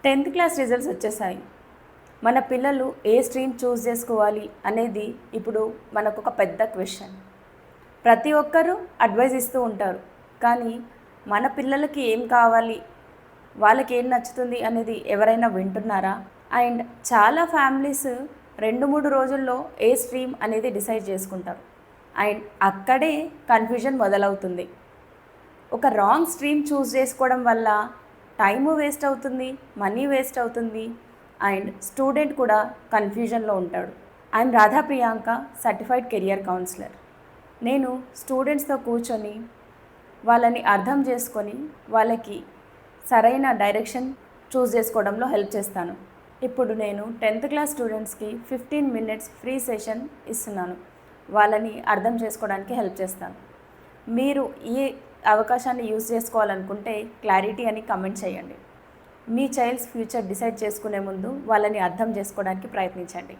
10th class results వచ్చేసాయి. మన పిల్లలు ఏ స్ట్రీమ్ చూస్ చేసుకోవాలి అనేది ఇప్పుడు మనకొక పెద్ద క్వశ్చన్. ప్రతి ఒక్కరూ అడ్వైస్ ఇస్తూ ఉంటారు. కానీ మన పిల్లలకి ఏం కావాలి, వాళ్ళకి ఏం నచ్చుతుంది అనేది ఎవరైనా వింటున్నారా? అండ్ చాలా ఫ్యామిలీస్ 2-3 రోజుల్లో ఏ స్ట్రీమ్ అనేది డిసైడ్ చేసుకుంటారు. అండ్ అక్కడే కన్ఫ్యూజన్ మొదలవుతుంది. ఒక రాంగ్ స్ట్రీమ్ చూస్ చేసుకోవడం వల్ల టైము వేస్ట్ అవుతుంది, మనీ వేస్ట్ అవుతుంది, అండ్ స్టూడెంట్ కూడా కన్ఫ్యూజన్లో ఉంటాడు. I'm Radha Priyanka, certified career councillor. నేను స్టూడెంట్స్తో కూర్చొని వాళ్ళని అర్థం చేసుకొని వాళ్ళకి సరైన డైరెక్షన్ చూస్ చేసుకోవడంలో హెల్ప్ చేస్తాను. ఇప్పుడు నేను 10th క్లాస్ స్టూడెంట్స్కి 15 minutes ఫ్రీ సెషన్ ఇస్తున్నాను. వాళ్ళని అర్థం చేసుకోవడానికి హెల్ప్ చేస్తాను. మీరు ఈ అవకాశాన్ని యూజ్ చేసుకోవాలనుకుంటే క్లారిటీ అని కమెంట్ చేయండి. మీ చైల్డ్స్ ఫ్యూచర్ డిసైడ్ చేసుకునే ముందు వాళ్ళని అర్థం చేసుకోవడానికి ప్రయత్నించండి.